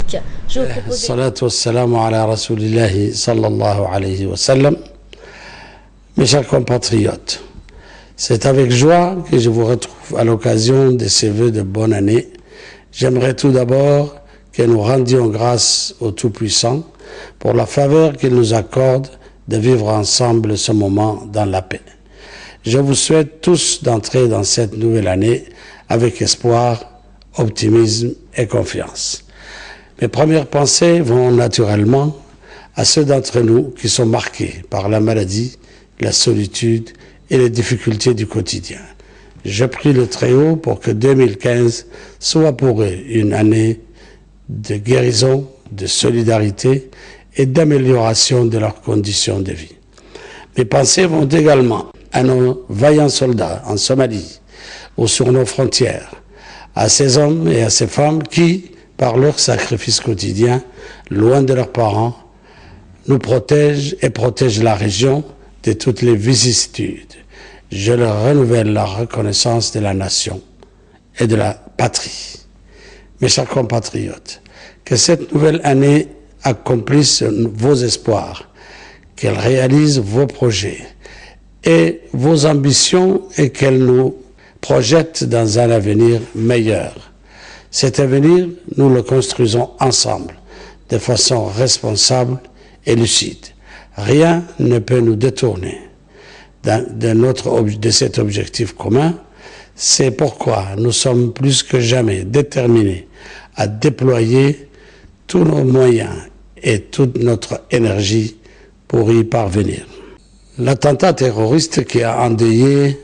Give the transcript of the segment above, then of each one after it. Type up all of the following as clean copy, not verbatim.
politique. Je vous propose... Salatu wassalamu ala rasulillahi sallallahu alayhi wa sallam. Mes chers compatriotes, c'est avec joie que je vous retrouve à l'occasion de ces vœux de bonne année. J'aimerais tout d'abord que nous rendions grâce au Tout-Puissant pour la faveur qu'il nous accorde de vivre ensemble ce moment dans la paix. Je vous souhaite tous d'entrer dans cette nouvelle année avec espoir, optimisme et confiance. Mes premières pensées vont naturellement à ceux d'entre nous qui sont marqués par la maladie, la solitude et les difficultés du quotidien. Je prie le Très-Haut pour que 2015 soit pour eux une année de guérison, de solidarité et d'amélioration de leurs conditions de vie. Mes pensées vont également à nos vaillants soldats en Somalie ou sur nos frontières, à ces hommes et à ces femmes qui, par leur sacrifice quotidien, loin de leurs parents, nous protègent et protègent la région de toutes les vicissitudes. Je leur renouvelle la reconnaissance de la nation et de la patrie. Mes chers compatriotes, que cette nouvelle année accomplisse vos espoirs, qu'elle réalise vos projets et vos ambitions et qu'elle nous projette dans un avenir meilleur. Cet avenir, nous le construisons ensemble, de façon responsable et lucide. Rien ne peut nous détourner de cet objectif commun. C'est pourquoi nous sommes plus que jamais déterminés à déployer tous nos moyens et toute notre énergie pour y parvenir. L'attentat terroriste qui a endeuillé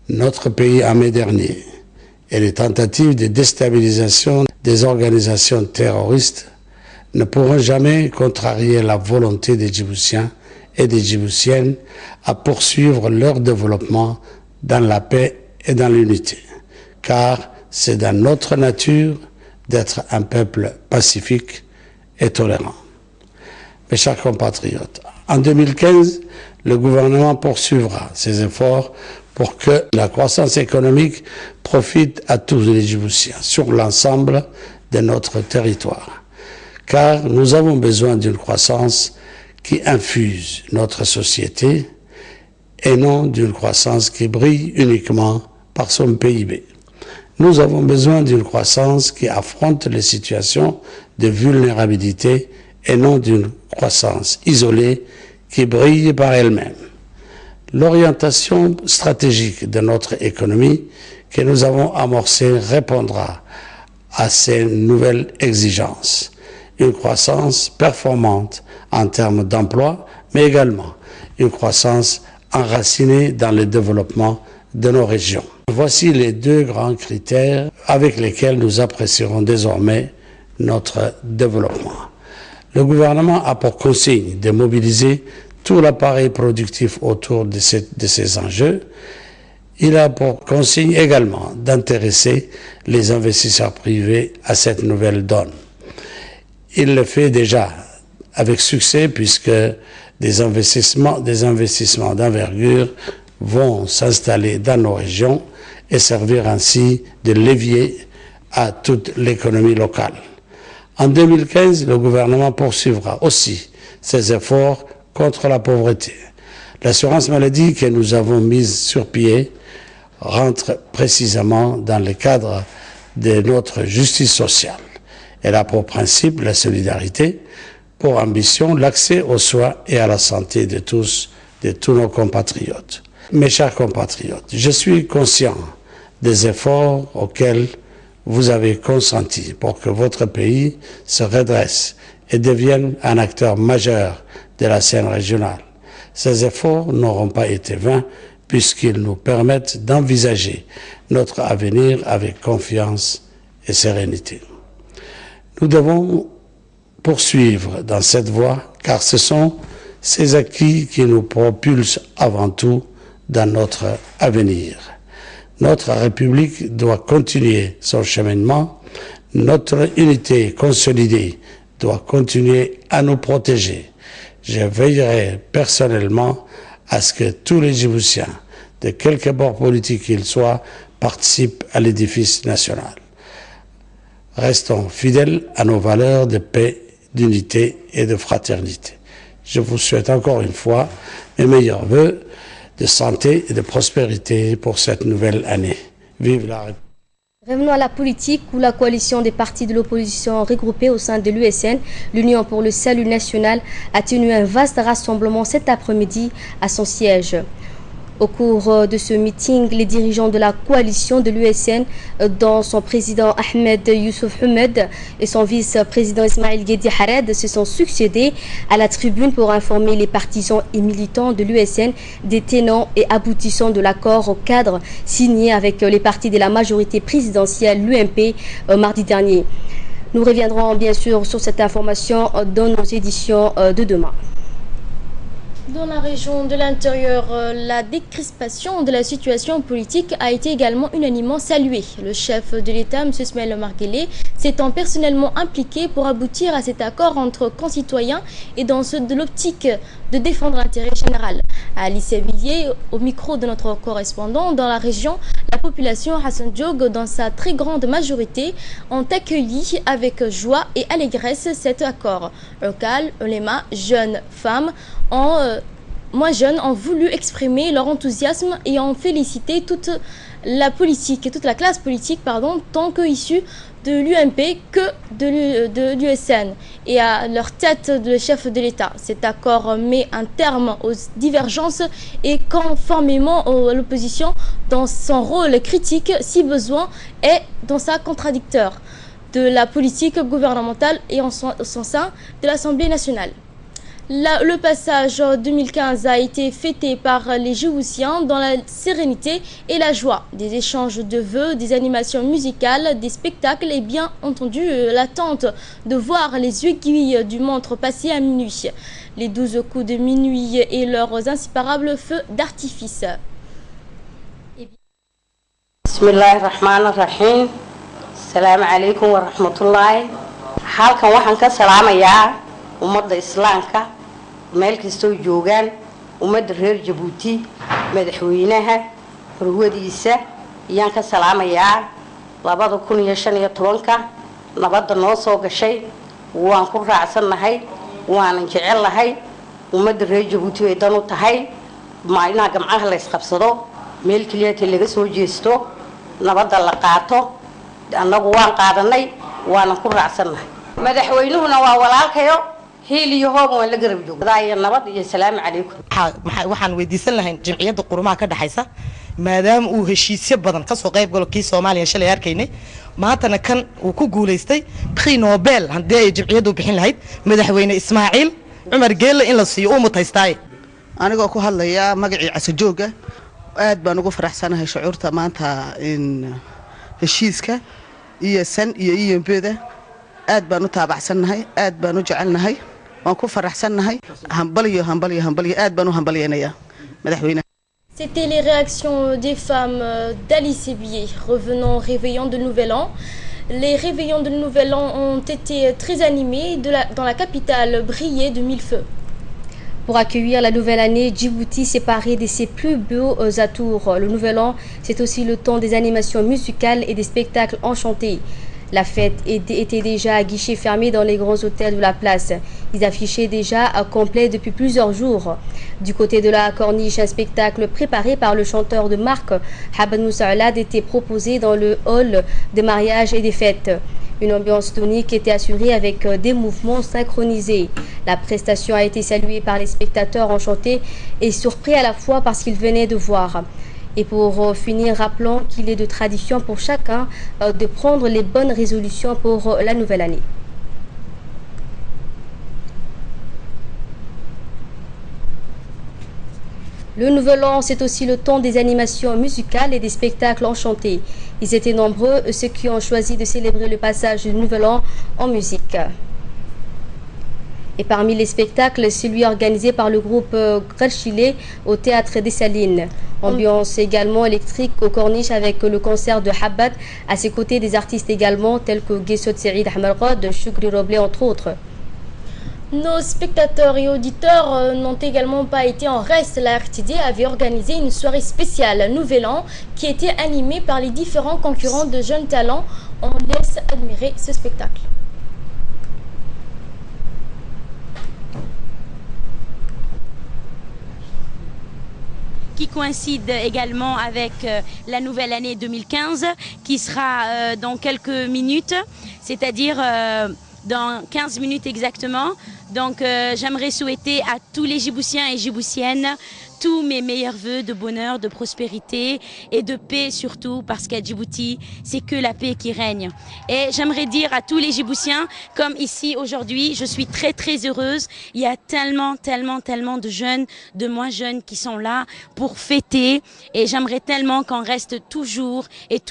notre pays en mai dernier et les tentatives de déstabilisation des organisations terroristes ne pourront jamais contrarier la volonté des Djiboutiens et des Djiboutiennes à poursuivre leur développement dans la paix et dans l'unité, car c'est dans notre nature d'être un peuple pacifique et tolérant. Mes chers compatriotes, en 2015, le gouvernement poursuivra ses efforts pour que la croissance économique profite à tous les Djiboutiens sur l'ensemble de notre territoire. Car nous avons besoin d'une croissance qui infuse notre société et non d'une croissance qui brille uniquement par son PIB. Nous avons besoin d'une croissance qui affronte les situations de vulnérabilité et non d'une croissance isolée qui brille par elle-même. L'orientation stratégique de notre économie que nous avons amorcée répondra à ces nouvelles exigences. Une croissance performante en termes d'emploi, mais également une croissance enracinée dans le développement de nos régions. Voici les deux grands critères avec lesquels nous apprécierons désormais notre développement. Le gouvernement a pour consigne de mobiliser tout l'appareil productif autour de ces enjeux. Il a pour consigne également d'intéresser les investisseurs privés à cette nouvelle donne. Il le fait déjà avec succès puisque des investissements d'envergure vont s'installer dans nos régions et servir ainsi de levier à toute l'économie locale. En 2015, le gouvernement poursuivra aussi ses efforts contre la pauvreté. L'assurance maladie que nous avons mise sur pied rentre précisément dans le cadre de notre justice sociale. Elle a pour principe la solidarité, pour ambition l'accès aux soins et à la santé de tous nos compatriotes. Mes chers compatriotes, je suis conscient des efforts auxquels vous avez consenti pour que votre pays se redresse et devienne un acteur majeur de la scène régionale. Ces efforts n'auront pas été vains puisqu'ils nous permettent d'envisager notre avenir avec confiance et sérénité. Nous devons poursuivre dans cette voie car ce sont ces acquis qui nous propulsent avant tout dans notre avenir. Notre République doit continuer son cheminement, notre unité consolidée doit continuer à nous protéger. Je veillerai personnellement à ce que tous les Djiboutiens, de quelque bord politique qu'ils soient, participent à l'édifice national. Restons fidèles à nos valeurs de paix, d'unité et de fraternité. Je vous souhaite encore une fois mes meilleurs vœux de santé et de prospérité pour cette nouvelle année. Vive la République. Revenons à la politique où la coalition des partis de l'opposition regroupés au sein de l'USN, l'Union pour le Salut National, a tenu un vaste rassemblement cet après-midi à son siège. Au cours de ce meeting, les dirigeants de la coalition de l'USN, dont son président Ahmed Youssouf Ahmed et son vice-président Ismail Guedi Hared, se sont succédés à la tribune pour informer les partisans et militants de l'USN des tenants et aboutissants de l'accord au cadre signé avec les partis de la majorité présidentielle, l'UMP, mardi dernier. Nous reviendrons bien sûr sur cette information dans nos éditions de demain. Dans la région de l'intérieur, la décrispation de la situation politique a été également unanimement saluée. Le chef de l'État, M. Ismaël Omar Guelleh, s'étant personnellement impliqué pour aboutir à cet accord entre concitoyens et dans de l'optique de défendre l'intérêt général. À Alice Villiers, au micro de notre correspondant dans la région, la population Hassan Dioug, dans sa très grande majorité, ont accueilli avec joie et allégresse cet accord. Local, uléma, jeunes, femmes, moins jeunes ont voulu exprimer leur enthousiasme et ont félicité toute la classe politique, tant que issue de l'UMP que de l'USN et à leur tête le chef de l'État. Cet accord met un terme aux divergences et conformément à l'opposition dans son rôle critique, si besoin, et dans sa contradicteur de la politique gouvernementale et en son sein de l'Assemblée nationale. Le passage 2015 a été fêté par les Djiboutiens dans la sérénité et la joie. Des échanges de vœux, des animations musicales, des spectacles et bien entendu l'attente de voir les aiguilles du montre passer à minuit. Les 12 coups de minuit et leurs inséparables feux d'artifice. Bismillahirrahmanirrahim. Salam alaikum wa rahmatullahi. Halkan waxaan ka salaamayaa ummadda islaamka meel kastoo joogaan ummadda reer Jabuuti madaxweynaha horwadiisa ayaan ka salaamayaa 2015 nabadda noo soo gashay waan ku raacsanahay waan jecelahay ummadda reer Jabuuti way dan u tahay maalinaha gamcaha la isqabsado meel kaliya laga soo jeesto nabadda la qaato annagu waan qaadanay waan ku raacsanahay madaxweynuhuna waa walaalkayo هيلي هوب ولا قرب جوج ضايع النبض يا سلام عليكم waxaan weydiisan lahayn jamciyadda qurumaha ka dhaxaysa maadaama uu heshiisyo badan ka soo qayb galo kii Soomaaliya shalay arkaynay maantana kan uu ku guuleystay prix Nobel hadii ay jamciyaddu bixin lahayd madaxweyne Ismaaciil Umar Geelle in la siiyo uu mutaystay anigoo ku hadlaya magacii Casajooga aad baan ugu faraxsanahay shucuurta maanta in heshiiska iyo san iyo EMP-da aad baan u taabacsanahay aad baan u jecelnahay waan ku faraxsanahay hambaliyo aad baan u hambalyeynaya madaxweynaha. C'était les réactions des femmes d'Alice Villiers revenant au réveillon de Nouvel An. Les réveillons de Nouvel An ont été très animés dans la capitale brillée de mille feux. Pour accueillir la nouvelle année, Djibouti s'est paré de ses plus beaux atours. Le Nouvel An, c'est aussi le temps des animations musicales et des spectacles enchantés. La fête était déjà à guichet fermé dans les grands hôtels de la place. Ils affichaient déjà à complet depuis plusieurs jours. Du côté de la corniche, un spectacle préparé par le chanteur de marque, Habad Moussaoulad, était proposé dans le hall de mariage et des fêtes. Une ambiance tonique était assurée avec des mouvements synchronisés. La prestation a été saluée par les spectateurs enchantés et surpris à la fois parce qu'ils venaient de voir. Et pour finir, rappelons qu'il est de tradition pour chacun de prendre les bonnes résolutions pour la nouvelle année. Le Nouvel An, c'est aussi le temps des animations musicales et des spectacles enchantés. Ils étaient nombreux, ceux qui ont choisi de célébrer le passage du Nouvel An en musique. Et parmi les spectacles, celui organisé par le groupe Grachilé au Théâtre des Salines. Ambiance également électrique au corniche avec le concert de Habad, à ses côtés des artistes également tels que Guessot Saïd Ahmarod, Choukri Roblé entre autres. Nos spectateurs et auditeurs n'ont également pas été en reste. La RTD avait organisé une soirée spéciale Nouvel An qui était animée par les différents concurrents de jeunes talents. On laisse admirer ce spectacle. Qui coïncide également avec la nouvelle année 2015 qui sera dans quelques minutes, c'est-à-dire dans 15 minutes exactement. Donc j'aimerais souhaiter à tous les Djiboutiens et Djiboutiennes tous mes meilleurs vœux de bonheur, de prospérité et de paix surtout, parce qu'à Djibouti, c'est que la paix qui règne. Et j'aimerais dire à tous les Djiboutiens, comme ici aujourd'hui, je suis très très heureuse. Il y a tellement de jeunes, de moins jeunes qui sont là pour fêter, et j'aimerais tellement qu'on reste toujours et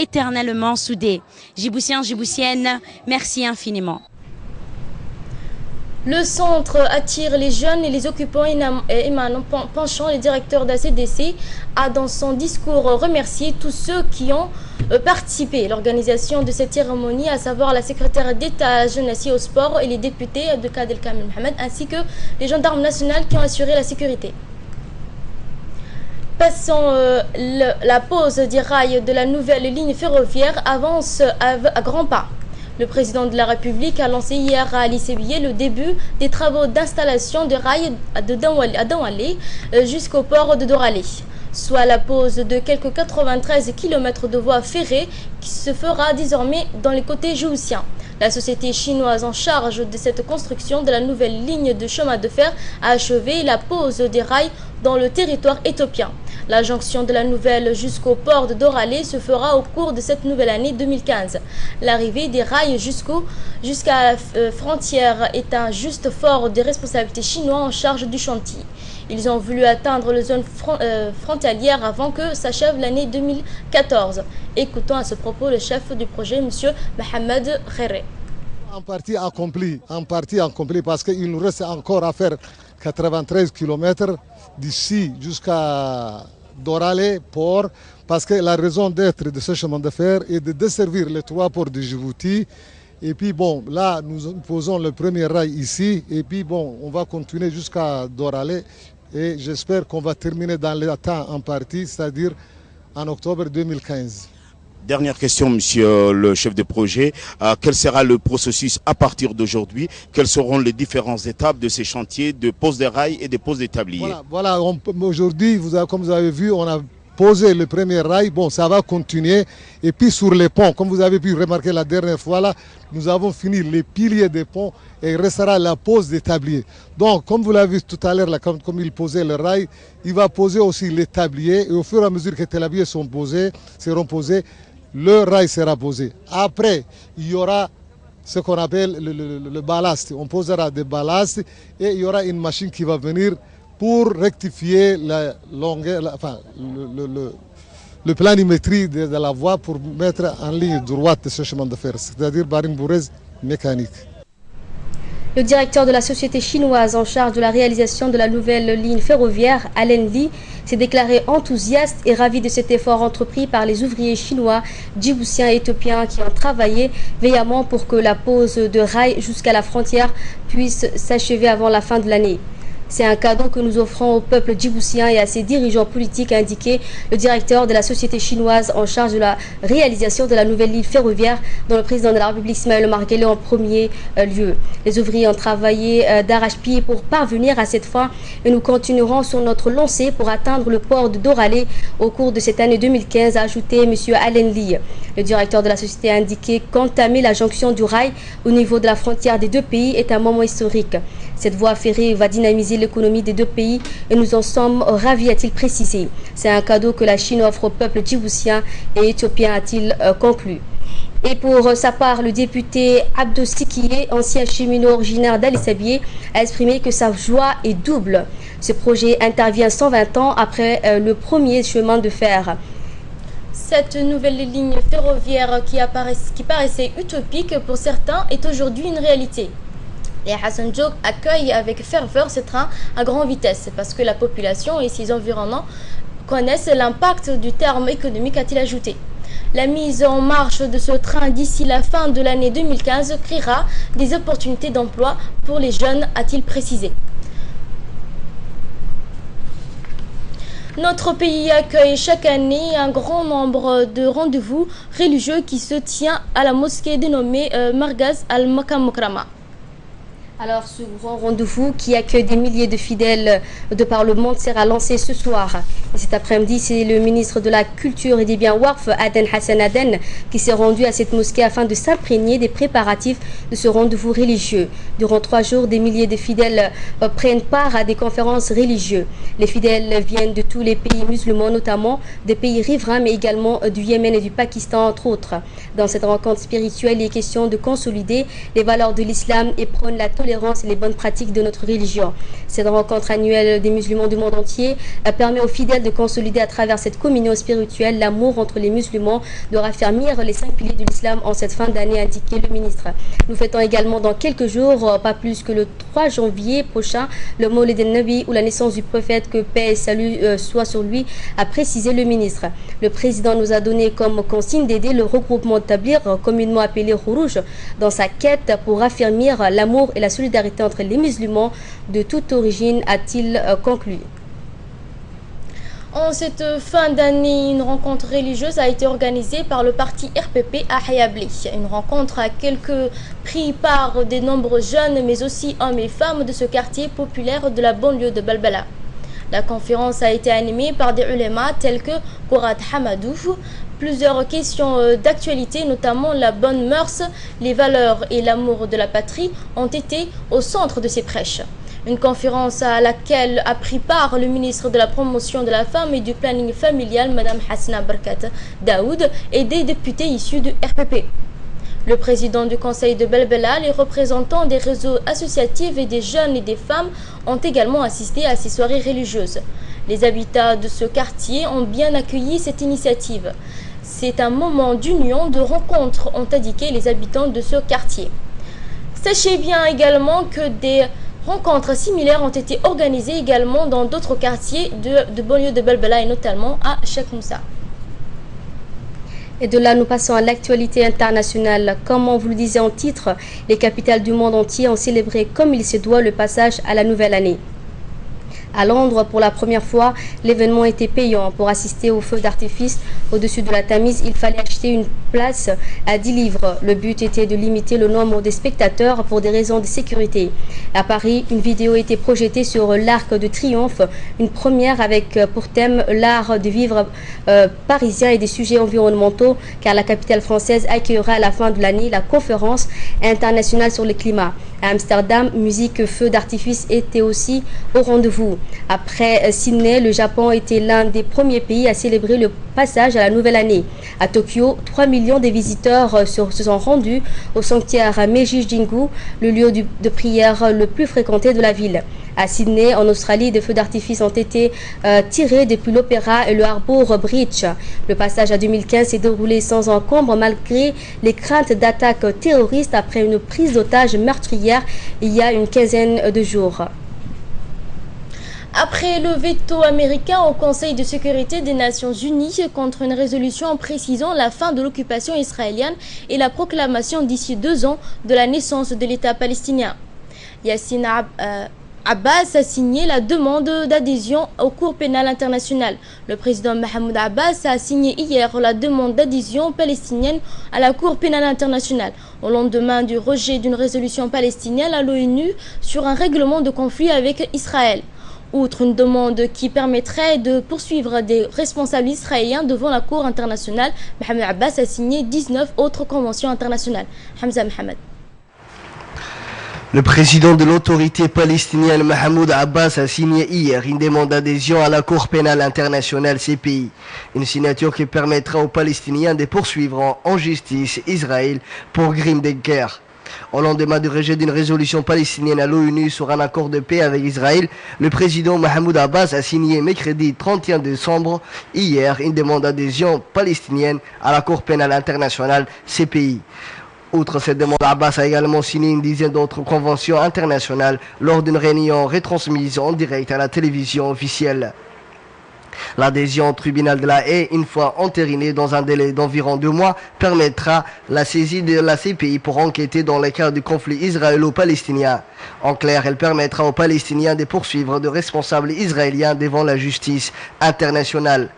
éternellement soudés. Djiboutiens, Djiboutiennes, merci infiniment. Le centre attire les jeunes et les occupants émanant penchant. Le directeur d'ACDC a dans son discours remercié tous ceux qui ont participé à l'organisation de cette cérémonie, à savoir la secrétaire d'État à la jeunesse et au sport et les députés de Kadel Kamel Mohamed, ainsi que les gendarmes nationaux qui ont assuré la sécurité. Passons la pose des rails de la nouvelle ligne ferroviaire avance à grands pas. Le président de la République a lancé hier à Ali Sebiye le début des travaux d'installation de rails à Daoualé jusqu'au port de Doralé, soit la pose de quelques 93 km de voies ferrées qui se fera désormais dans les côtés djiboutiens. La société chinoise en charge de cette construction de la nouvelle ligne de chemin de fer a achevé la pose des rails dans le territoire éthiopien. La jonction de la nouvelle jusqu'au port de Doralé se fera au cours de cette nouvelle année 2015. L'arrivée des rails jusqu'à la frontière est un juste fort des responsabilités chinois en charge du chantier. Ils ont voulu atteindre la zone frontalière avant que s'achève l'année 2014. Écoutons à ce propos le chef du projet, M. Mohamed Khere. En partie accompli parce qu'il nous reste encore à faire 93 km d'ici jusqu'à Doralé port, parce que la raison d'être de ce chemin de fer est de desservir les trois ports de Djibouti. Et puis bon, là nous posons le premier rail ici, et puis bon, on va continuer jusqu'à Doralé, et j'espère qu'on va terminer dans le temps en partie, c'est-à-dire en octobre 2015. Dernière question, monsieur le chef de projet. Quel sera le processus à partir d'aujourd'hui? Quelles seront les différentes étapes de ces chantiers de pose des rails et de pose des tabliers? Voilà, aujourd'hui, comme vous avez vu, on a posé le premier rail. Bon, ça va continuer. Et puis sur les ponts, comme vous avez pu remarquer la dernière fois, là, nous avons fini les piliers des ponts et il restera la pose des tabliers. Donc, comme vous l'avez vu tout à l'heure, comme il posait le rail, il va poser aussi les tabliers. Et au fur et à mesure que les tabliers seront posés, le rail sera posé. Après, il y aura ce qu'on appelle le ballast. On posera des ballasts et il y aura une machine qui va venir pour rectifier la longueur, le planimétrie de la voie pour mettre en ligne droite ce chemin de fer, c'est-à-dire par une bourrèze mécanique. Le directeur de la société chinoise en charge de la réalisation de la nouvelle ligne ferroviaire, Allen Li, s'est déclaré enthousiaste et ravi de cet effort entrepris par les ouvriers chinois, djiboutiens et éthiopiens qui ont travaillé vaillamment pour que la pose de rails jusqu'à la frontière puisse s'achever avant la fin de l'année. C'est un cadeau que nous offrons au peuple djiboutien et à ses dirigeants politiques, a indiqué le directeur de la société chinoise en charge de la réalisation de la nouvelle ligne ferroviaire, dont le président de la République Ismaël Omar Guelleh en premier lieu. Les ouvriers ont travaillé d'arrache-pied pour parvenir à cette fin et nous continuerons sur notre lancée pour atteindre le port de Doralé au cours de cette année 2015, a ajouté M. Allen Li. Le directeur de la société a indiqué qu'entamer la jonction du rail au niveau de la frontière des deux pays est un moment historique. Cette voie ferrée va dynamiser l'économie des deux pays et nous en sommes ravis, a-t-il précisé. C'est un cadeau que la Chine offre au peuple djiboutien et éthiopien, a-t-il conclu. Et pour sa part, le député Abdo Sikiye, ancien cheminot originaire d'Ali Sebiye, a exprimé que sa joie est double. Ce projet intervient 120 ans après le premier chemin de fer. Cette nouvelle ligne ferroviaire qui paraissait utopique pour certains est aujourd'hui une réalité. Et Hassan Diop accueille avec ferveur ce train à grande vitesse parce que la population et ses environnements connaissent l'impact du terme économique, a-t-il ajouté. La mise en marche de ce train d'ici la fin de l'année 2015 créera des opportunités d'emploi pour les jeunes, a-t-il précisé. Notre pays accueille chaque année un grand nombre de rendez-vous religieux qui se tient à la mosquée dénommée Margaz al-Makam Mokrama. Alors, ce grand rendez-vous qui accueille des milliers de fidèles de par le monde sera lancé ce soir. Et cet après-midi, c'est le ministre de la Culture et des Biens Waqf, Aden Hassan Aden, qui s'est rendu à cette mosquée afin de s'imprégner des préparatifs de ce rendez-vous religieux. Durant 3 jours, des milliers de fidèles prennent part à des conférences religieuses. Les fidèles viennent de tous les pays musulmans, notamment des pays riverains, mais également du Yémen et du Pakistan, entre autres. Dans cette rencontre spirituelle, il est question de consolider les valeurs de l'islam et prône la tolérance et les bonnes pratiques de notre religion. Cette rencontre annuelle des musulmans du monde entier permet aux fidèles de consolider à travers cette communion spirituelle l'amour entre les musulmans, de raffermir les 5 piliers de l'islam en cette fin d'année, a indiqué le ministre. Nous fêtons également dans quelques jours, pas plus que le 3 janvier prochain, le Mawlid al-Nabi ou la naissance du prophète, que paix et salut soit sur lui, a précisé le ministre. Le président nous a donné comme consigne d'aider le regroupement de Tabligh, communément appelé Rouge, dans sa quête pour raffermir l'amour et la solidarité entre les musulmans de toute origine, a-t-il conclu. En cette fin d'année, une rencontre religieuse a été organisée par le parti RPP à Hayabli. Une rencontre à quelques pris par de nombreux jeunes, mais aussi hommes et femmes de ce quartier populaire de la banlieue de Balbala. La conférence a été animée par des ulémas tels que Kourat Hamadou. Plusieurs questions d'actualité, notamment la bonne mœurs, les valeurs et l'amour de la patrie, ont été au centre de ces prêches. Une conférence à laquelle a pris part le ministre de la Promotion de la Femme et du Planning familial, Mme Hassana Barkat Daoud, et des députés issus du RPP. Le président du conseil de Belbela, les représentants des réseaux associatifs et des jeunes et des femmes ont également assisté à ces soirées religieuses. Les habitants de ce quartier ont bien accueilli cette initiative. C'est un moment d'union, de rencontre, ont indiqué les habitants de ce quartier. Sachez bien également que des rencontres similaires ont été organisées également dans d'autres quartiers de banlieue de Belbela et notamment à Cheikh Moussa. Et de là, nous passons à l'actualité internationale. Comme on vous le disait en titre, les capitales du monde entier ont célébré comme il se doit le passage à la nouvelle année. À Londres, pour la première fois, l'événement était payant. Pour assister au feu d'artifice au-dessus de la Tamise, il fallait acheter une place à 10 livres. Le but était de limiter le nombre des spectateurs pour des raisons de sécurité. À Paris, une vidéo était projetée sur l'Arc de Triomphe, une première avec pour thème l'art de vivre parisien et des sujets environnementaux, car la capitale française accueillera à la fin de l'année la conférence internationale sur le climat. À Amsterdam, musique, feu d'artifice était aussi au rendez-vous. Après Sydney, le Japon était l'un des premiers pays à célébrer le passage à la nouvelle année. À Tokyo, 3 millions de visiteurs se sont rendus au sanctuaire Meiji-Jingu, le lieu de prière le plus fréquenté de la ville. À Sydney, en Australie, des feux d'artifice ont été tirés depuis l'Opéra et le Harbour Bridge. Le passage à 2015 s'est déroulé sans encombre malgré les craintes d'attaques terroristes après une prise d'otage meurtrière il y a une quinzaine de jours. Après le veto américain au Conseil de sécurité des Nations Unies contre une résolution précisant la fin de l'occupation israélienne et la proclamation d'ici 2 ans de la naissance de l'État palestinien, Yassine Abbas a signé la demande d'adhésion au Cour pénale internationale. Le président Mahmoud Abbas a signé hier la demande d'adhésion palestinienne à la Cour pénale internationale, au lendemain du rejet d'une résolution palestinienne à l'ONU sur un règlement de conflit avec Israël. Outre une demande qui permettrait de poursuivre des responsables israéliens devant la Cour internationale, Mahmoud Abbas a signé 19 autres conventions internationales. Hamza Mohamed. Le président de l'autorité palestinienne Mahmoud Abbas a signé hier une demande d'adhésion à la Cour pénale internationale CPI. Une signature qui permettra aux Palestiniens de poursuivre en justice Israël pour crimes de guerre. Au lendemain du rejet d'une résolution palestinienne à l'ONU sur un accord de paix avec Israël, le président Mahmoud Abbas a signé mercredi 31 décembre hier une demande d'adhésion palestinienne à la Cour pénale internationale CPI. Outre cette demande, Abbas a également signé une dizaine d'autres conventions internationales lors d'une réunion retransmise en direct à la télévision officielle. L'adhésion au tribunal de la Haye, une fois entérinée dans un délai d'environ 2 mois, permettra la saisie de la CPI pour enquêter dans les cas du conflit israélo-palestinien. En clair, elle permettra aux Palestiniens de poursuivre de responsables israéliens devant la justice internationale.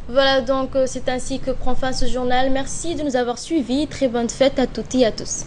Voilà donc, c'est ainsi que prend fin ce journal. Merci de nous avoir suivis. Très bonne fête à toutes et à tous.